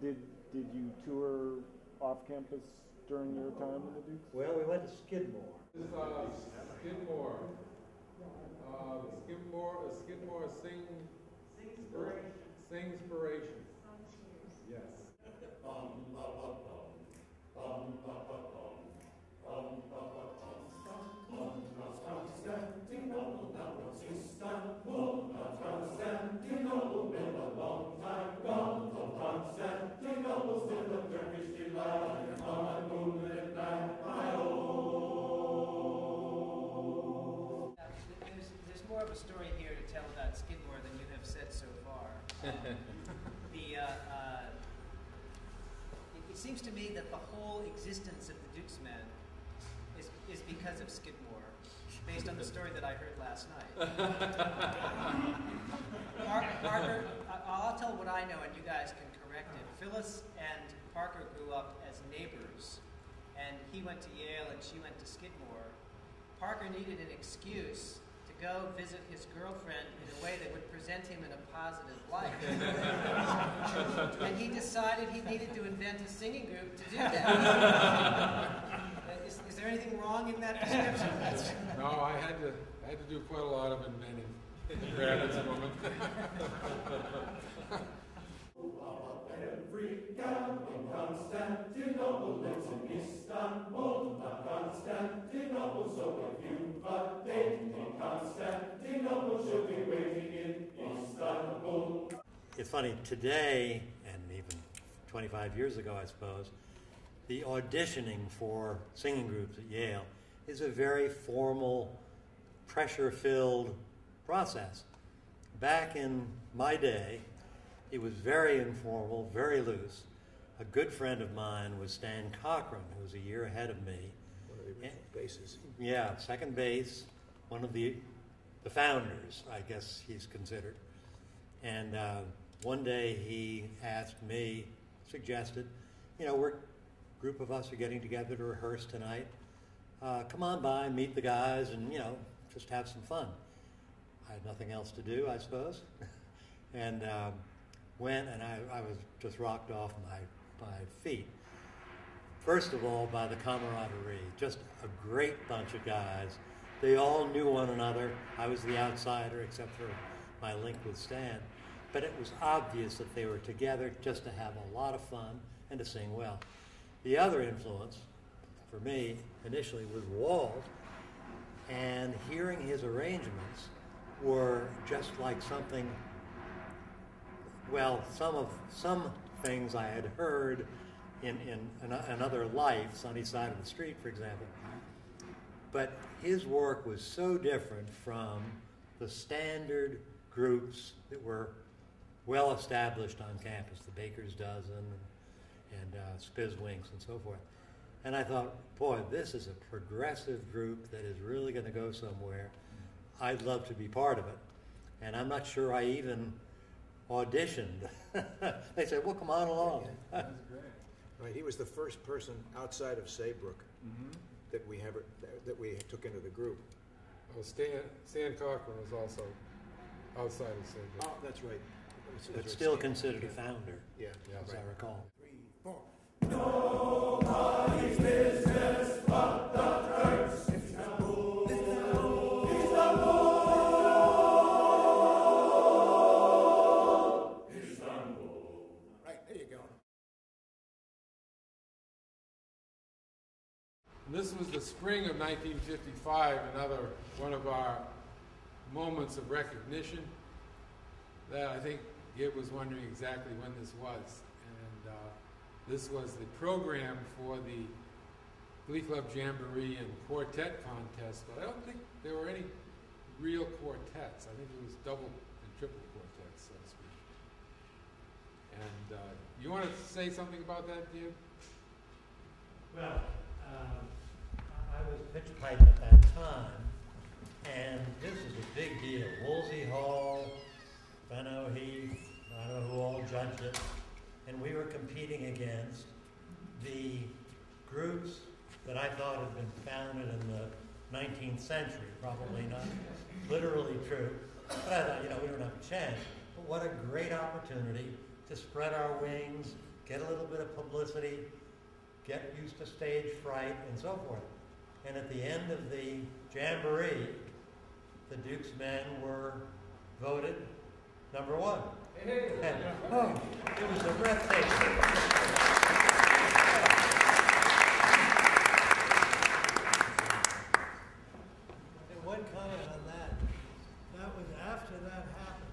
Did you tour off campus during your time in the Doox? Well, we went to Skidmore. This is Skidmore. Skidmore Singspiration. Yes. There's more of a story here to tell about Skidmore than you have said so far. It seems to me that the whole existence of the Doox Men is because of Skidmore, based on the story that I heard last night. Parker, I'll tell what I know and you guys can correct it. Phyllis and Parker grew up as neighbors, and he went to Yale and she went to Skidmore. Parker needed an excuse to go visit his girlfriend in a way that would present him in a positive light. And he decided he needed to invent a singing group to do that. Is there anything wrong in that description? No, I had to do quite a lot of inventing at this moment. Every gal in Constantinople lives in Istanbul, not Constantinople. So if you've a date in Constantinople, she'll be waiting in Istanbul. It's funny, today, and even 25 years ago, I suppose, the auditioning for singing groups at Yale is a very formal, pressure-filled process. Back in my day, it was very informal, very loose. A good friend of mine was Stan Cochran, who was a year ahead of me. One of the original bases. Yeah, second base, one of the founders, I guess he's considered. And one day he asked me, suggested, we're a group of us are getting together to rehearse tonight. Come on by, meet the guys, and, just have some fun. I had nothing else to do, I suppose. And went, and I was just rocked off my feet. First of all, by the camaraderie, just a great bunch of guys. They all knew one another. I was the outsider, except for my link with Stan. But it was obvious that they were together just to have a lot of fun and to sing well. The other influence, for me, initially was Walt, and hearing his arrangements were just like something, well, some things I had heard in another life, Sunny Side of the Street, for example. But his work was so different from the standard groups that were well established on campus, the Baker's Dozen and Spizzwinks and so forth. And I thought, boy, this is a progressive group that is really going to go somewhere. I'd love to be part of it. And I'm not sure I even auditioned. They said, well, come on along. Yeah, that's great. Right, he was the first person outside of Saybrook that we took into the group. Well, Stan Cochran was also outside of Saybrook. Oh, that's right. But still considered a founder, yeah, as I recall. 3, 4. Nobody's business but the Turks. Istanbul, Istanbul, Istanbul, Istanbul. Right, there you go. And this was the spring of 1955, another one of our moments of recognition that I think Gib was wondering exactly when this was. And this was the program for the Glee Club Jamboree and Quartet Contest, but I don't think there were any real quartets. I think it was double and triple quartets, so to speak. And you want to say something about that, Gib? Well, I was pitch pipe at that time, and this was a big deal. Woolsey Hall, Benno Heath, I don't know who all judged it, and we were competing against the groups that I thought had been founded in the 19th century, probably not literally true, but I thought, we don't have a chance. But what a great opportunity to spread our wings, get a little bit of publicity, get used to stage fright, and so forth. And at the end of the jamboree, the Doox men were voted number 1. And, oh, it was a breathtaking. And one comment on that. That was after that happened.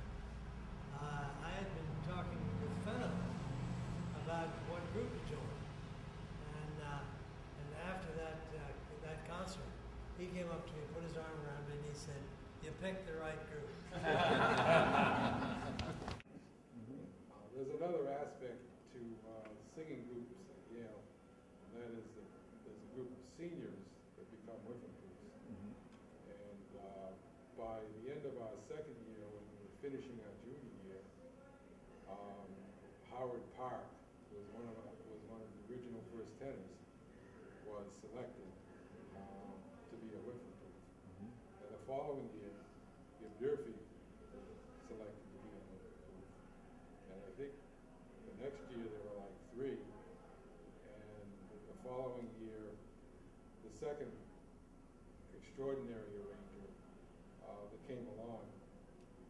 I had been talking with Fenna about what group to join. And after that concert, he came up to me, put his arm around me, and he said, "You picked the right group." There's another aspect to singing groups at Yale, and that is that there's a group of seniors that become whipping groups. And by the end of our second year, when we were finishing our junior year, Howard Park was one of the original first tenors, was selected to be a whipping group. And the following year, Jim Durfee selected to be a whipping group. And I think the next year there were like 3. And the following year, the second extraordinary arranger that came along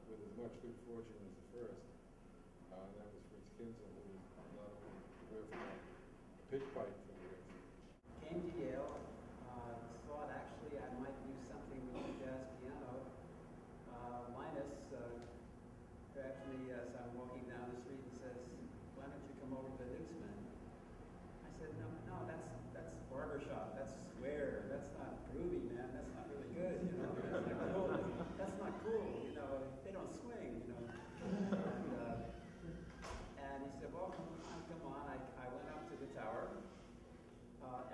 with as much good fortune as the first, and that was Fritz Kinzel, who was not only the whiff, but pitch pipe for the whiff. Came to Yale, thought actually I might do something with the jazz piano. Linus grabs me as I'm walking down the street and says, "Why don't you come over to the Doox Men?" I said, no, that's barbershop, that's square, that's not groovy, man, that's not really good, you know, that's not cool, that's not cool, you know, they don't swing, you know. And he said, well, come on. I went up to the tower.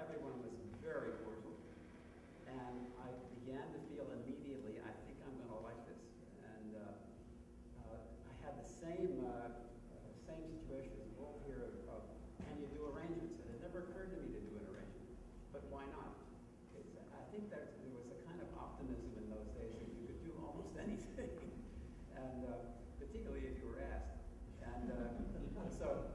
Everyone was very cordial. And I began to feel immediately, I think I'm going to like this. And I had the same situation as Wolf here of can you do arrangements? And it never occurred to me to do an arrangement. But why not? I think that there was a kind of optimism in those days that you could do almost anything. And particularly if you were asked. And so